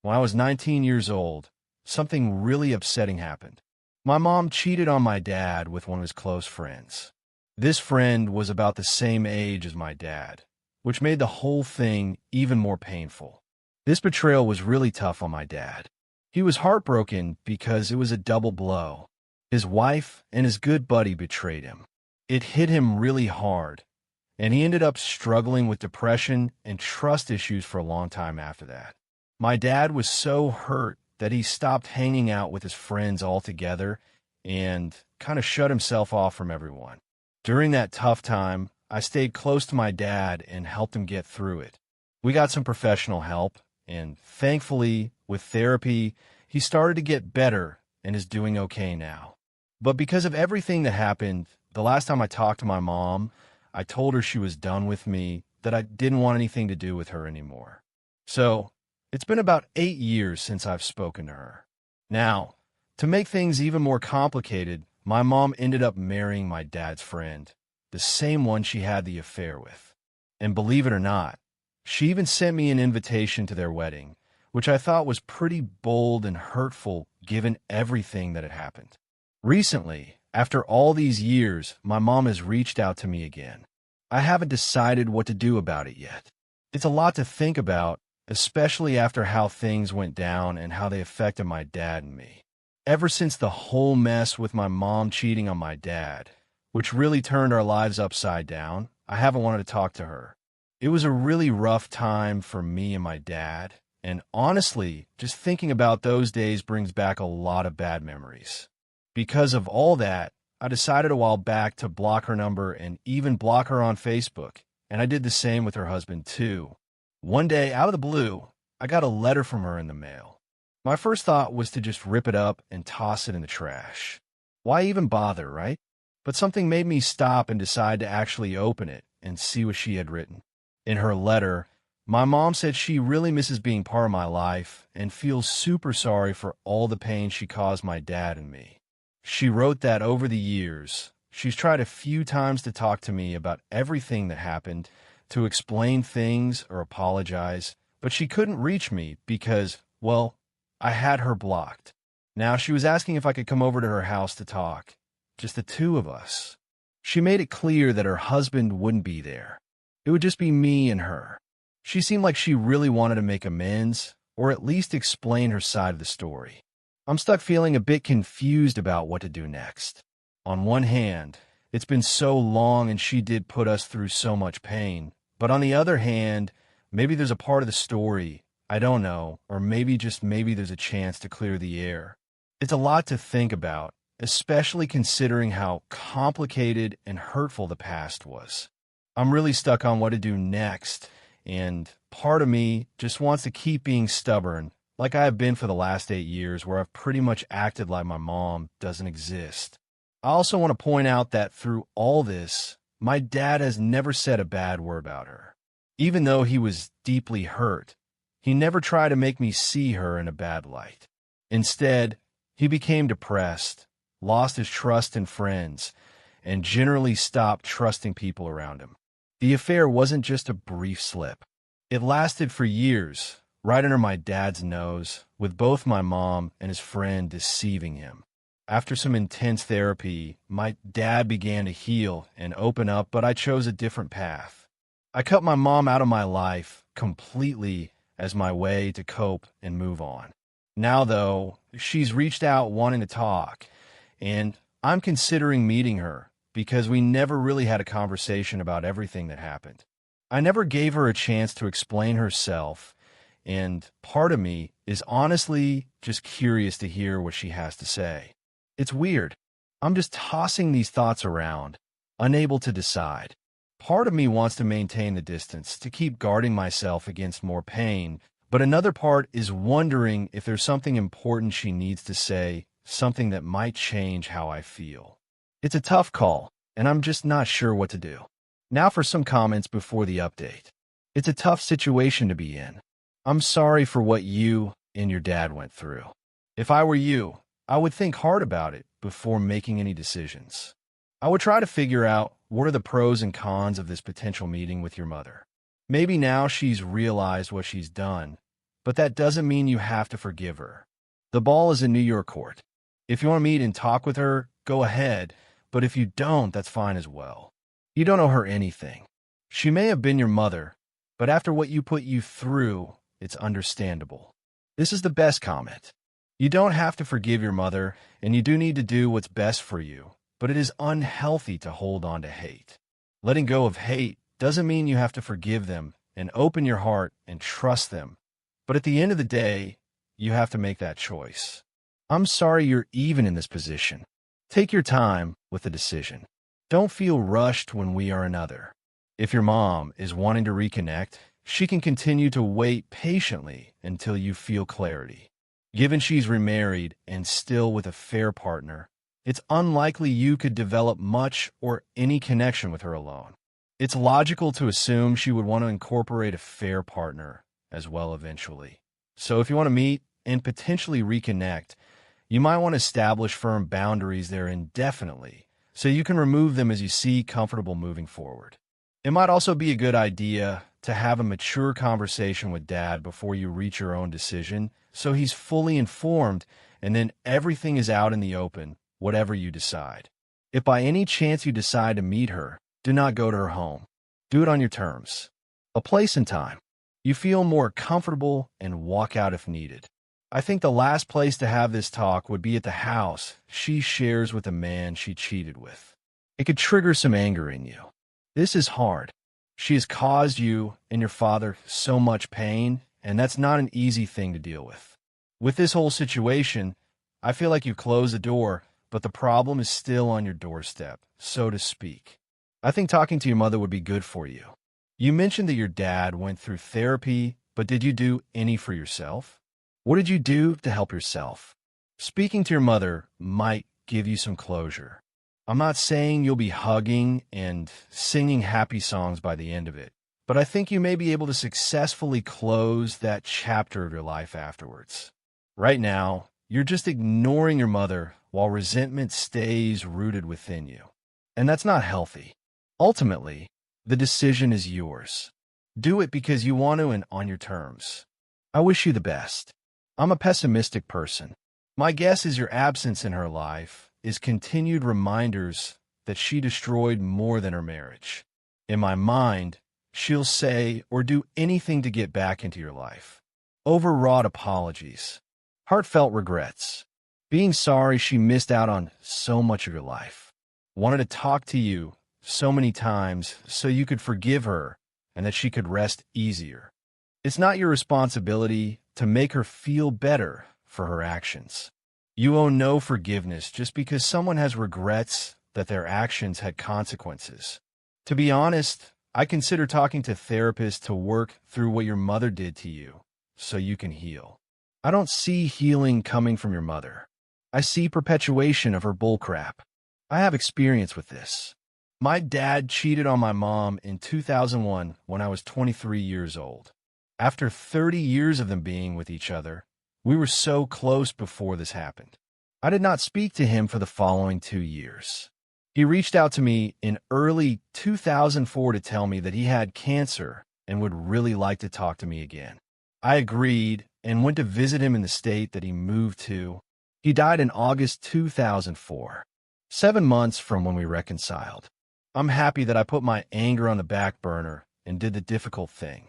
When I was 19 years old, something really upsetting happened. My mom cheated on my dad with one of his close friends. This friend was about the same age as my dad, which made the whole thing even more painful. This betrayal was really tough on my dad. He was heartbroken because it was a double blow. His wife and his good buddy betrayed him. It hit him really hard, and he ended up struggling with depression and trust issues for a long time after that. My dad was so hurt that he stopped hanging out with his friends altogether and kind of shut himself off from everyone. During that tough time, I stayed close to my dad and helped him get through it. We got some professional help, and thankfully, with therapy, he started to get better and is doing okay now. But because of everything that happened, the last time I talked to my mom, I told her she was done with me, that I didn't want anything to do with her anymore. So, it's been about 8 years since I've spoken to her. Now, to make things even more complicated, my mom ended up marrying my dad's friend, the same one she had the affair with. And believe it or not, she even sent me an invitation to their wedding, which I thought was pretty bold and hurtful given everything that had happened. Recently, after all these years, my mom has reached out to me again. I haven't decided what to do about it yet. It's a lot to think about, especially after how things went down and how they affected my dad and me. Ever since the whole mess with my mom cheating on my dad, which really turned our lives upside down, I haven't wanted to talk to her. It was a really rough time for me and my dad, and honestly, just thinking about those days brings back a lot of bad memories. Because of all that, I decided a while back to block her number and even block her on Facebook, and I did the same with her husband too. One day, out of the blue, I got a letter from her in the mail. My first thought was to just rip it up and toss it in the trash. Why even bother, right? But something made me stop and decide to actually open it and see what she had written. In her letter, my mom said she really misses being part of my life and feels super sorry for all the pain she caused my dad and me. She wrote that over the years, she's tried a few times to talk to me about everything that happened, to explain things or apologize, but she couldn't reach me because, well, I had her blocked. Now she was asking if I could come over to her house to talk, just the two of us. She made it clear that her husband wouldn't be there. It would just be me and her. She seemed like she really wanted to make amends, or at least explain her side of the story. I'm stuck feeling a bit confused about what to do next. On one hand, it's been so long and she did put us through so much pain. But on the other hand, maybe there's a part of the story, I don't know, or maybe there's a chance to clear the air. It's a lot to think about, especially considering how complicated and hurtful the past was. I'm really stuck on what to do next, and part of me just wants to keep being stubborn, like I have been for the last 8 years, where I've pretty much acted like my mom doesn't exist. I also want to point out that through all this, my dad has never said a bad word about her. Even though he was deeply hurt, he never tried to make me see her in a bad light. Instead, he became depressed, lost his trust in friends, and generally stopped trusting people around him. The affair wasn't just a brief slip. It lasted for years, right under my dad's nose, with both my mom and his friend deceiving him. After some intense therapy, my dad began to heal and open up, but I chose a different path. I cut my mom out of my life completely as my way to cope and move on. Now, though, she's reached out wanting to talk, and I'm considering meeting her because we never really had a conversation about everything that happened. I never gave her a chance to explain herself, and part of me is honestly just curious to hear what she has to say. It's weird. I'm just tossing these thoughts around, unable to decide. Part of me wants to maintain the distance, to keep guarding myself against more pain, but another part is wondering if there's something important she needs to say, something that might change how I feel. It's a tough call, and I'm just not sure what to do. Now for some comments before the update. It's a tough situation to be in. I'm sorry for what you and your dad went through. If I were you, I would think hard about it before making any decisions. I would try to figure out what are the pros and cons of this potential meeting with your mother. Maybe now she's realized what she's done, but that doesn't mean you have to forgive her. The ball is in New York court. If you want to meet and talk with her, go ahead, but if you don't, that's fine as well. You don't owe her anything. She may have been your mother, but after what you put you through, it's understandable. This is the best comment. You don't have to forgive your mother, and you do need to do what's best for you, but it is unhealthy to hold on to hate. Letting go of hate doesn't mean you have to forgive them and open your heart and trust them, but at the end of the day, you have to make that choice. I'm sorry you're even in this position. Take your time with the decision. Don't feel rushed when we are another. If your mom is wanting to reconnect, she can continue to wait patiently until you feel clarity. Given she's remarried and still with a fair partner, it's unlikely you could develop much or any connection with her alone. It's logical to assume she would want to incorporate a fair partner as well eventually. So if you want to meet and potentially reconnect, you might want to establish firm boundaries there indefinitely so you can remove them as you see comfortable moving forward. It might also be a good idea to have a mature conversation with Dad before you reach your own decision so he's fully informed and then everything is out in the open, whatever you decide. If by any chance you decide to meet her, do not go to her home. Do it on your terms. A place and time. You feel more comfortable and walk out if needed. I think the last place to have this talk would be at the house she shares with the man she cheated with. It could trigger some anger in you. This is hard. She has caused you and your father so much pain, and that's not an easy thing to deal with. With this whole situation, I feel like you've closed the door, but the problem is still on your doorstep, so to speak. I think talking to your mother would be good for you. You mentioned that your dad went through therapy, but did you do any for yourself? What did you do to help yourself? Speaking to your mother might give you some closure. I'm not saying you'll be hugging and singing happy songs by the end of it, but I think you may be able to successfully close that chapter of your life afterwards. Right now, you're just ignoring your mother while resentment stays rooted within you. And that's not healthy. Ultimately, the decision is yours. Do it because you want to and on your terms. I wish you the best. I'm a pessimistic person. My guess is your absence in her life is continued reminders that she destroyed more than her marriage. In my mind, she'll say or do anything to get back into your life. Overwrought apologies. Heartfelt regrets. Being sorry she missed out on so much of your life. Wanted to talk to you so many times so you could forgive her and that she could rest easier. It's not your responsibility to make her feel better for her actions. You owe no forgiveness just because someone has regrets that their actions had consequences. To be honest, I consider talking to therapists to work through what your mother did to you so you can heal. I don't see healing coming from your mother. I see perpetuation of her bullcrap. I have experience with this. My dad cheated on my mom in 2001 when I was 23 years old. After 30 years of them being with each other, we were so close before this happened. I did not speak to him for the following 2 years. He reached out to me in early 2004 to tell me that he had cancer and would really like to talk to me again. I agreed and went to visit him in the state that he moved to. He died in August 2004, 7 months from when we reconciled. I'm happy that I put my anger on the back burner and did the difficult thing.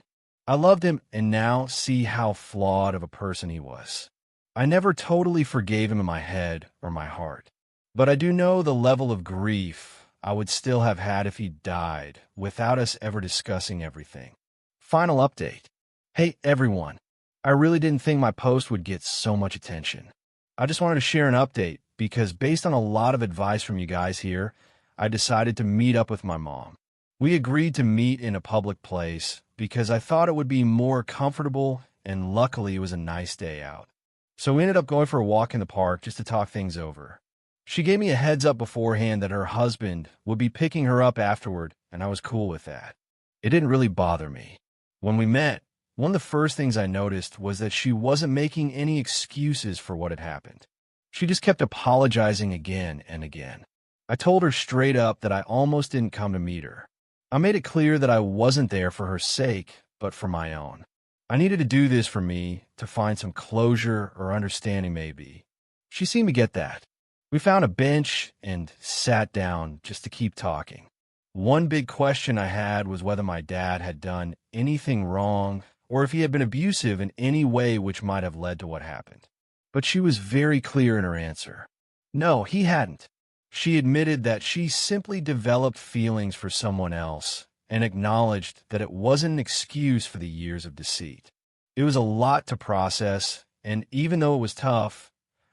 I loved him and now see how flawed of a person he was. I never totally forgave him in my head or my heart, but I do know the level of grief I would still have had if he died without us ever discussing everything. Final update. Hey everyone, I really didn't think my post would get so much attention. I just wanted to share an update because based on a lot of advice from you guys here, I decided to meet up with my mom. We agreed to meet in a public place because I thought it would be more comfortable, and luckily it was a nice day out. So we ended up going for a walk in the park just to talk things over. She gave me a heads up beforehand that her husband would be picking her up afterward, and I was cool with that. It didn't really bother me. When we met, one of the first things I noticed was that she wasn't making any excuses for what had happened. She just kept apologizing again and again. I told her straight up that I almost didn't come to meet her. I made it clear that I wasn't there for her sake, but for my own. I needed to do this for me to find some closure or understanding, maybe. She seemed to get that. We found a bench and sat down just to keep talking. One big question I had was whether my dad had done anything wrong or if he had been abusive in any way which might have led to what happened. But she was very clear in her answer. No, he hadn't. She admitted that she simply developed feelings for someone else and acknowledged that it wasn't an excuse for the years of deceit. It was a lot to process, and even though it was tough,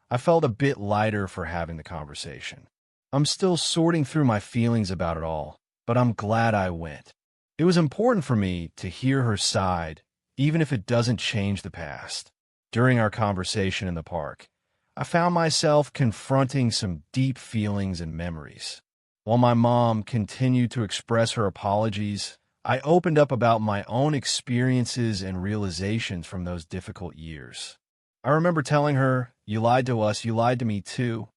I felt a bit lighter for having the conversation. I'm still sorting through my feelings about it all, but I'm glad I went. It was important for me to hear her side, even if it doesn't change the past. During our conversation in the park, I found myself confronting some deep feelings and memories. While my mom continued to express her apologies, I opened up about my own experiences and realizations from those difficult years. I remember telling her, "You lied to us, you lied to me too,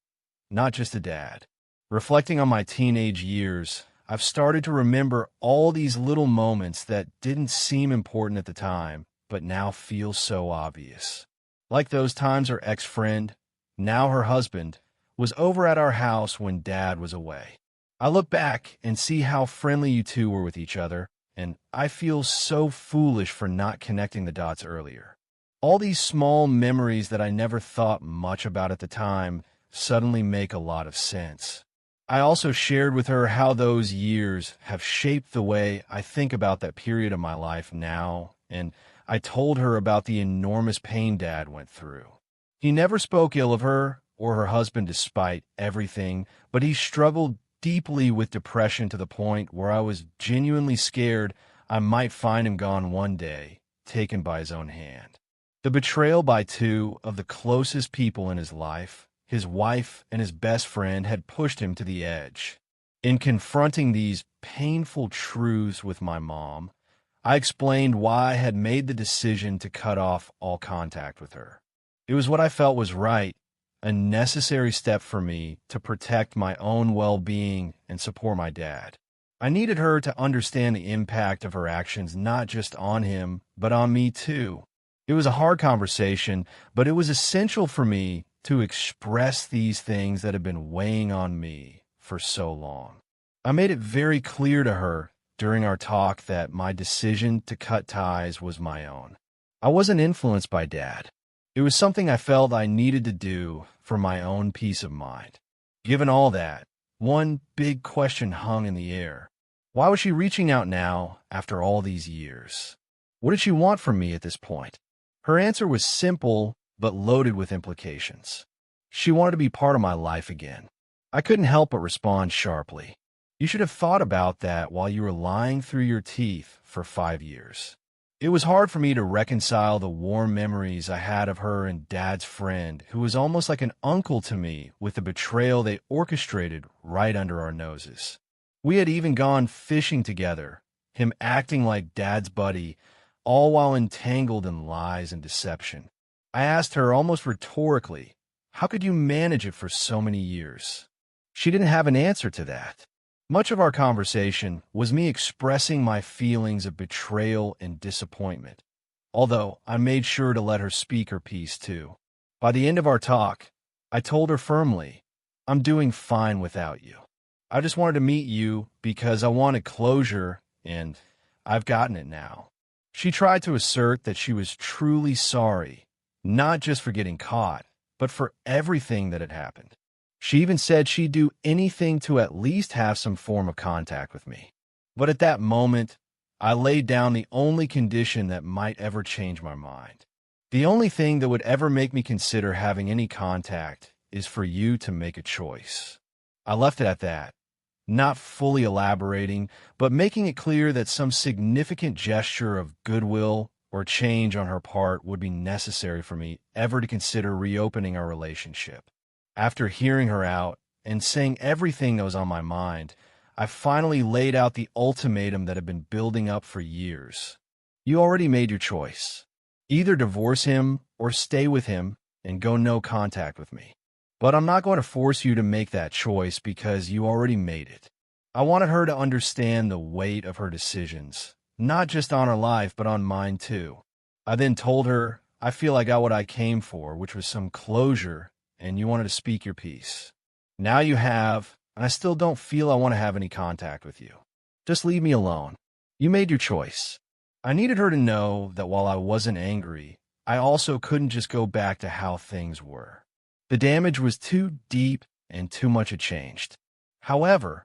not just to Dad." Reflecting on my teenage years, I've started to remember all these little moments that didn't seem important at the time, but now feel so obvious. Like those times her ex-friend, now her husband, was over at our house when Dad was away. I look back and see how friendly you two were with each other, and I feel so foolish for not connecting the dots earlier. All these small memories that I never thought much about at the time suddenly make a lot of sense. I also shared with her how those years have shaped the way I think about that period of my life now, and I told her about the enormous pain Dad went through. He never spoke ill of her or her husband despite everything, but he struggled deeply with depression to the point where I was genuinely scared I might find him gone one day, taken by his own hand. The betrayal by two of the closest people in his life, his wife and his best friend, had pushed him to the edge. In confronting these painful truths with my mom, I explained why I had made the decision to cut off all contact with her. It was what I felt was right, a necessary step for me to protect my own well-being and support my dad. I needed her to understand the impact of her actions not just on him, but on me too. It was a hard conversation, but it was essential for me to express these things that had been weighing on me for so long. I made it very clear to her during our talk that my decision to cut ties was my own. I wasn't influenced by Dad. It was something I felt I needed to do for my own peace of mind. Given all that, one big question hung in the air. Why was she reaching out now after all these years? What did she want from me at this point? Her answer was simple but loaded with implications. She wanted to be part of my life again. I couldn't help but respond sharply. You should have thought about that while you were lying through your teeth for 5 years. It was hard for me to reconcile the warm memories I had of her and Dad's friend, who was almost like an uncle to me, with the betrayal they orchestrated right under our noses. We had even gone fishing together, him acting like Dad's buddy, all while entangled in lies and deception. I asked her almost rhetorically, "How could you manage it for so many years?" She didn't have an answer to that. Much of our conversation was me expressing my feelings of betrayal and disappointment, although I made sure to let her speak her piece too. By the end of our talk, I told her firmly, "I'm doing fine without you. I just wanted to meet you because I wanted closure, and I've gotten it now." She tried to assert that she was truly sorry, not just for getting caught, but for everything that had happened. She even said she'd do anything to at least have some form of contact with me. But at that moment, I laid down the only condition that might ever change my mind. The only thing that would ever make me consider having any contact is for you to make a choice. I left it at that, not fully elaborating, but making it clear that some significant gesture of goodwill or change on her part would be necessary for me ever to consider reopening our relationship. After hearing her out and saying everything that was on my mind, I finally laid out the ultimatum that had been building up for years. You already made your choice. Either divorce him or stay with him and go no contact with me. But I'm not going to force you to make that choice because you already made it. I wanted her to understand the weight of her decisions, not just on her life, but on mine too. I then told her, I feel I got what I came for, which was some closure, and you wanted to speak your piece. Now you have, and I still don't feel I want to have any contact with you. Just leave me alone. You made your choice. I needed her to know that while I wasn't angry, I also couldn't just go back to how things were. The damage was too deep and too much had changed. However,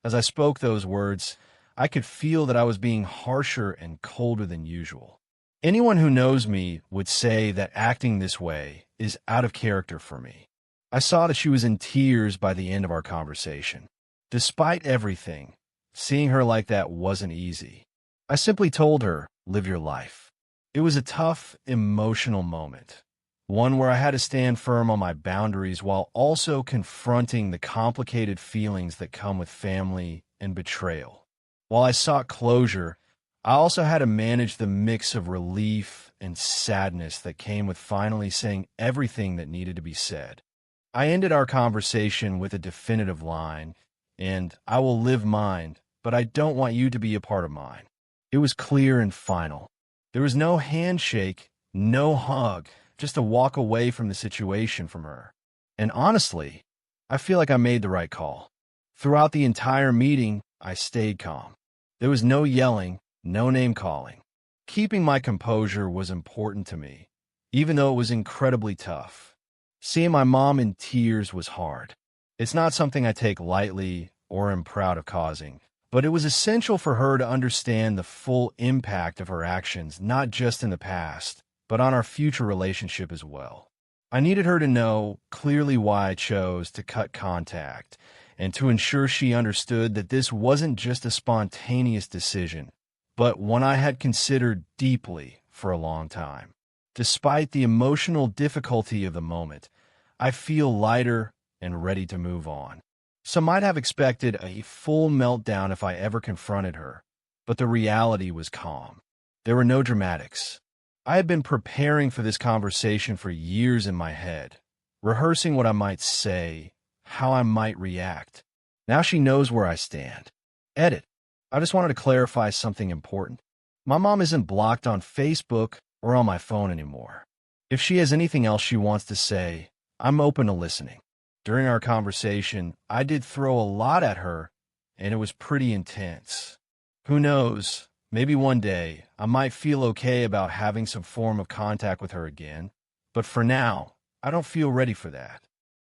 as I spoke those words, I could feel that I was being harsher and colder than usual. Anyone who knows me would say that acting this way is out of character for me. I saw that she was in tears by the end of our conversation. Despite everything, seeing her like that wasn't easy. I simply told her, live your life. It was a tough, emotional moment. One where I had to stand firm on my boundaries while also confronting the complicated feelings that come with family and betrayal. While I sought closure, I also had to manage the mix of relief and sadness that came with finally saying everything that needed to be said. I ended our conversation with a definitive line, and I will live mine, but I don't want you to be a part of mine. It was clear and final. There was no handshake, no hug, just a walk away from the situation from her. And honestly, I feel like I made the right call. Throughout the entire meeting, I stayed calm. There was no yelling, no name calling. Keeping my composure was important to me, even though it was incredibly tough. Seeing my mom in tears was hard. It's not something I take lightly or am proud of causing, but it was essential for her to understand the full impact of her actions, not just in the past, but on our future relationship as well. I needed her to know clearly why I chose to cut contact and to ensure she understood that this wasn't just a spontaneous decision, but one I had considered deeply for a long time. Despite the emotional difficulty of the moment, I feel lighter and ready to move on. Some might have expected a full meltdown if I ever confronted her, but the reality was calm. There were no dramatics. I had been preparing for this conversation for years in my head, rehearsing what I might say, how I might react. Now she knows where I stand. Edit. I just wanted to clarify something important. My mom isn't blocked on Facebook or on my phone anymore. If she has anything else she wants to say, I'm open to listening. During our conversation, I did throw a lot at her, and it was pretty intense. Who knows, maybe one day I might feel okay about having some form of contact with her again, but for now, I don't feel ready for that.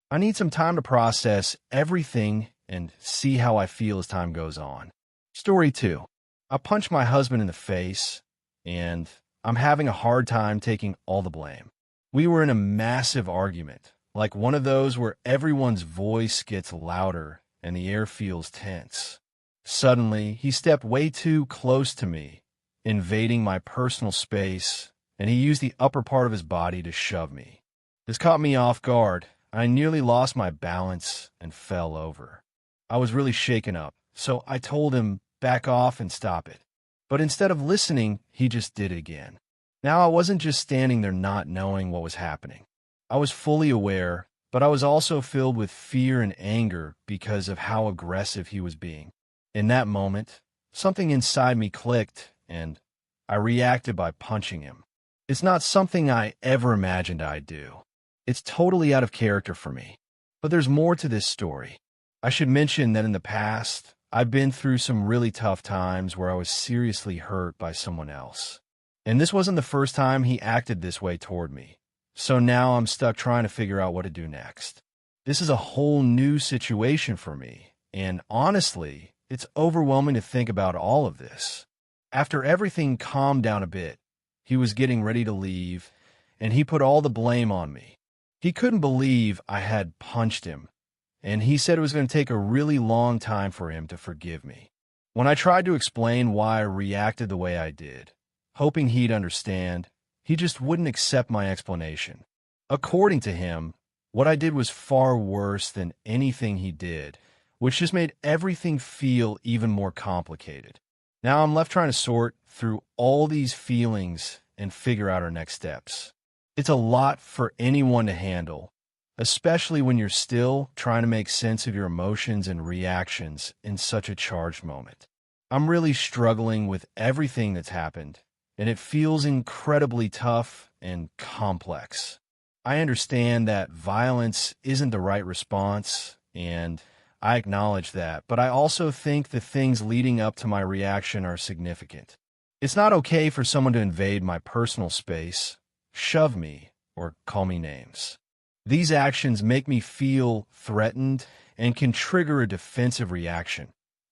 I need some time to process everything and see how I feel as time goes on. Story 2. I punched my husband in the face, and I'm having a hard time taking all the blame. We were in a massive argument, like one of those where everyone's voice gets louder and the air feels tense. Suddenly, he stepped way too close to me, invading my personal space, and he used the upper part of his body to shove me. This caught me off guard. I nearly lost my balance and fell over. I was really shaken up, so I told him, back off and stop it. But instead of listening, he just did it again. Now I wasn't just standing there not knowing what was happening. I was fully aware, but I was also filled with fear and anger because of how aggressive he was being. In that moment, something inside me clicked, and I reacted by punching him. It's not something I ever imagined I'd do. It's totally out of character for me. But there's more to this story. I should mention that in the past, I've been through some really tough times where I was seriously hurt by someone else. And this wasn't the first time he acted this way toward me. So now I'm stuck trying to figure out what to do next. This is a whole new situation for me, and honestly, it's overwhelming to think about all of this. After everything calmed down a bit, he was getting ready to leave, and he put all the blame on me. He couldn't believe I had punched him, and he said it was going to take a really long time for him to forgive me. When I tried to explain why I reacted the way I did, hoping he'd understand, he just wouldn't accept my explanation. According to him, what I did was far worse than anything he did, which just made everything feel even more complicated. Now I'm left trying to sort through all these feelings and figure out our next steps. It's a lot for anyone to handle, especially when you're still trying to make sense of your emotions and reactions in such a charged moment. I'm really struggling with everything that's happened, and it feels incredibly tough and complex. I understand that violence isn't the right response, and I acknowledge that, but I also think the things leading up to my reaction are significant. It's not okay for someone to invade my personal space, shove me, or call me names. These actions make me feel threatened and can trigger a defensive reaction,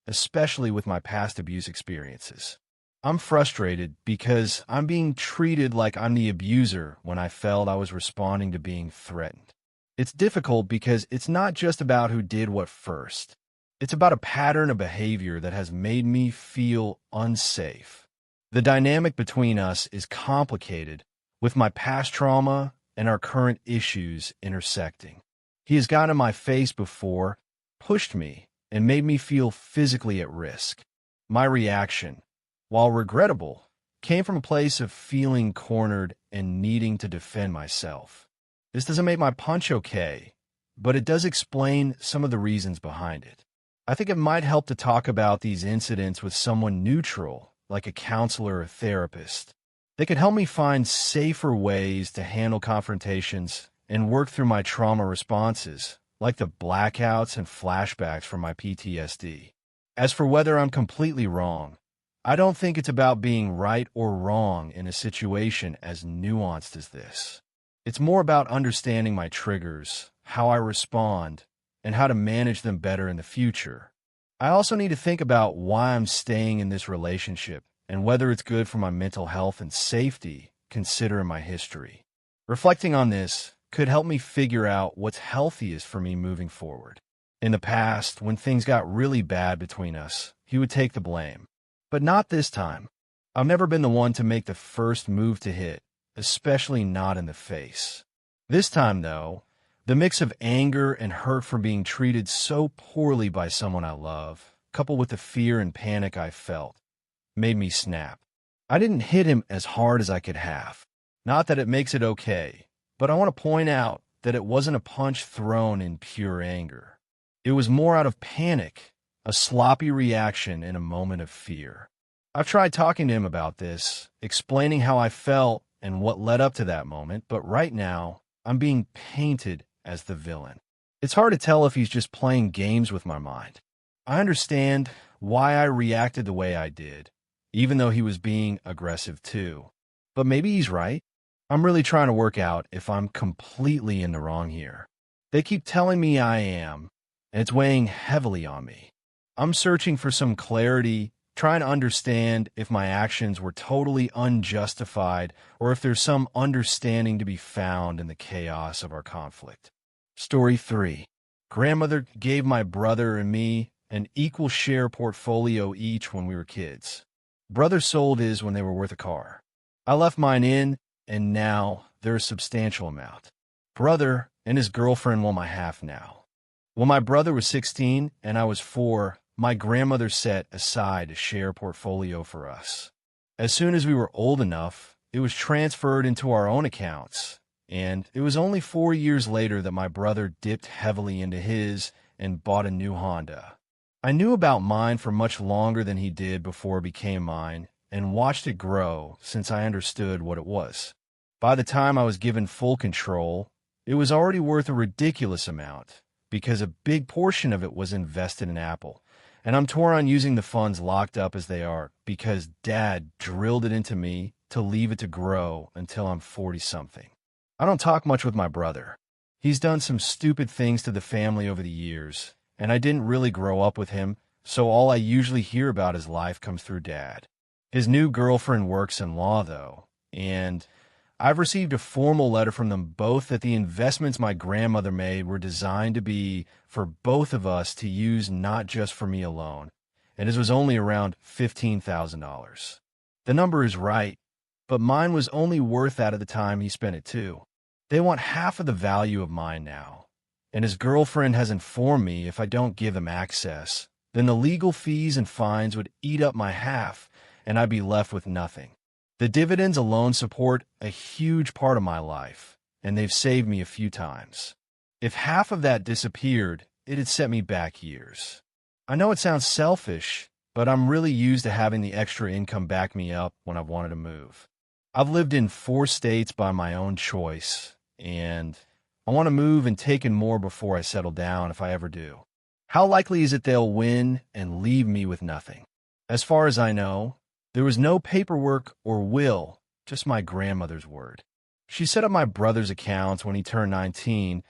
especially with my past abuse experiences. I'm frustrated because I'm being treated like I'm the abuser when I felt I was responding to being threatened. It's difficult because it's not just about who did what first. It's about a pattern of behavior that has made me feel unsafe. The dynamic between us is complicated, with my past trauma and our current issues intersecting. He has gotten in my face before, pushed me, and made me feel physically at risk. My reaction, while regrettable, came from a place of feeling cornered and needing to defend myself. This doesn't make my punch okay, but it does explain some of the reasons behind it. I think it might help to talk about these incidents with someone neutral, like a counselor or therapist. They could help me find safer ways to handle confrontations and work through my trauma responses, like the blackouts and flashbacks from my PTSD. As for whether I'm completely wrong, I don't think it's about being right or wrong in a situation as nuanced as this. It's more about understanding my triggers, how I respond, and how to manage them better in the future. I also need to think about why I'm staying in this relationship and whether it's good for my mental health and safety, considering my history. Reflecting on this could help me figure out what's healthiest for me moving forward. In the past, when things got really bad between us, he would take the blame. But not this time. I've never been the one to make the first move to hit, especially not in the face. This time, though, the mix of anger and hurt from being treated so poorly by someone I love, coupled with the fear and panic I felt, made me snap. I didn't hit him as hard as I could have. Not that it makes it okay, but I want to point out that it wasn't a punch thrown in pure anger. It was more out of panic, a sloppy reaction in a moment of fear. I've tried talking to him about this, explaining how I felt and what led up to that moment, but right now, I'm being painted as the villain. It's hard to tell if he's just playing games with my mind. I understand why I reacted the way I did, even though he was being aggressive too. But maybe he's right. I'm really trying to work out if I'm completely in the wrong here. They keep telling me I am, and it's weighing heavily on me. I'm searching for some clarity, trying to understand if my actions were totally unjustified or if there's some understanding to be found in the chaos of our conflict. Story 3. Grandmother gave my brother and me an equal share portfolio each when we were kids. Brother sold his when they were worth a car. I left mine in, and now there's a substantial amount. Brother and his girlfriend want my half now. When my brother was 16 and I was 4, my grandmother set aside a share portfolio for us. As soon as we were old enough, it was transferred into our own accounts, and it was only 4 years later that my brother dipped heavily into his and bought a new Honda. I knew about mine for much longer than he did before it became mine, and watched it grow since I understood what it was. By the time I was given full control, it was already worth a ridiculous amount, because a big portion of it was invested in Apple. And I'm torn on using the funds locked up as they are because Dad drilled it into me to leave it to grow until I'm 40-something. I don't talk much with my brother. He's done some stupid things to the family over the years, and I didn't really grow up with him, so all I usually hear about his life comes through Dad. His new girlfriend works in law, though, and I've received a formal letter from them both that the investments my grandmother made were designed to be for both of us to use, not just for me alone, and it was only around $15,000. The number is right, but mine was only worth that at the time he spent it too. They want half of the value of mine now, and his girlfriend has informed me if I don't give them access, then the legal fees and fines would eat up my half, and I'd be left with nothing. The dividends alone support a huge part of my life, and they've saved me a few times. If half of that disappeared, it'd set me back years. I know it sounds selfish, but I'm really used to having the extra income back me up when I've wanted to move. I've lived in 4 states by my own choice, and I want to move and take in more before I settle down if I ever do. How likely is it they'll win and leave me with nothing? As far as I know, there was no paperwork or will, just my grandmother's word. She set up my brother's accounts when he turned 19,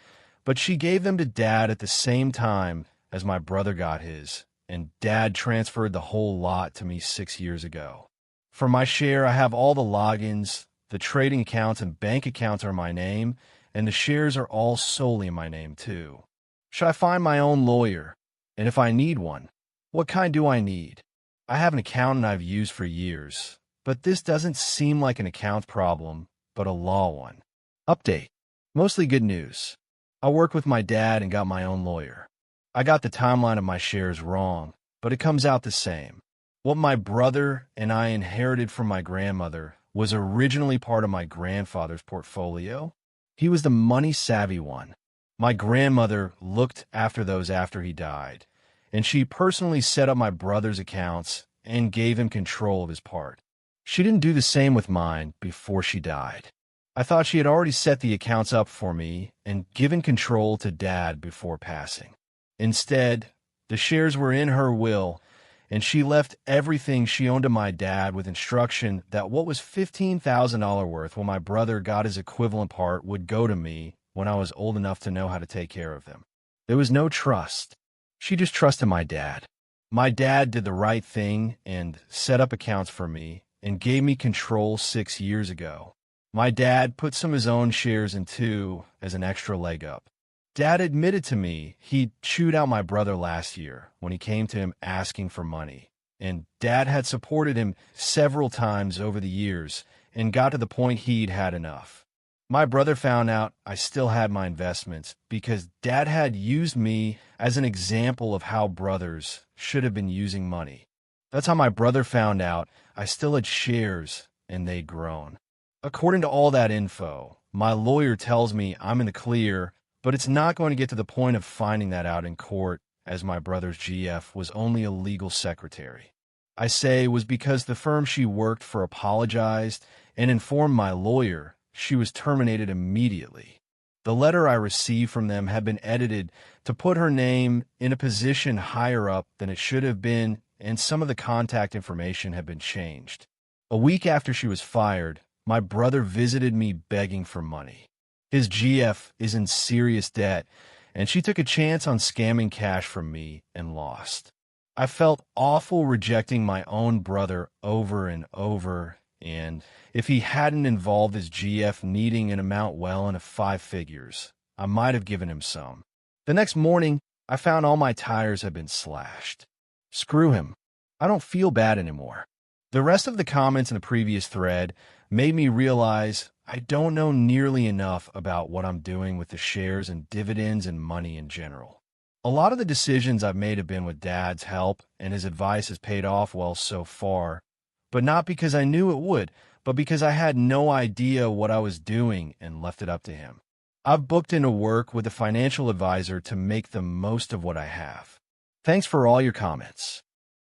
but she gave them to Dad at the same time as my brother got his, and Dad transferred the whole lot to me 6 years ago. For my share, I have all the logins, the trading accounts and bank accounts are in my name, and the shares are all solely in my name too. Should I find my own lawyer? And if I need one, what kind do I need? I have an accountant I've used for years, but this doesn't seem like an accounts problem, but a law one. Update. Mostly good news. I worked with my dad and got my own lawyer. I got the timeline of my shares wrong, but it comes out the same. What my brother and I inherited from my grandmother was originally part of my grandfather's portfolio. He was the money-savvy one. My grandmother looked after those after he died, and she personally set up my brother's accounts and gave him control of his part. She didn't do the same with mine before she died. I thought she had already set the accounts up for me and given control to Dad before passing. Instead, the shares were in her will, and she left everything she owned to my dad with instruction that what was $15,000 worth when my brother got his equivalent part would go to me when I was old enough to know how to take care of them. There was no trust. She just trusted my dad. My dad did the right thing and set up accounts for me and gave me control 6 years ago. My dad put some of his own shares in too as an extra leg up. Dad admitted to me he chewed out my brother last year when he came to him asking for money, and Dad had supported him several times over the years and got to the point he'd had enough. My brother found out I still had my investments because Dad had used me as an example of how brothers should have been using money. That's how my brother found out I still had shares and they'd grown. According to all that info, my lawyer tells me I'm in the clear, but it's not going to get to the point of finding that out in court, as my brother's GF was only a legal secretary. I say it was because the firm she worked for apologized and informed my lawyer she was terminated immediately. The letter I received from them had been edited to put her name in a position higher up than it should have been, and some of the contact information had been changed. A week after she was fired, my brother visited me begging for money. His GF is in serious debt, and she took a chance on scamming cash from me and lost. I felt awful rejecting my own brother over and over, and if he hadn't involved his GF needing an amount well into 5 figures, I might have given him some. The next morning, I found all my tires had been slashed. Screw him. I don't feel bad anymore. The rest of the comments in the previous thread made me realize I don't know nearly enough about what I'm doing with the shares and dividends and money in general. A lot of the decisions I've made have been with Dad's help, and his advice has paid off well so far, but not because I knew it would, but because I had no idea what I was doing and left it up to him. I've booked into work with a financial advisor to make the most of what I have. Thanks for all your comments.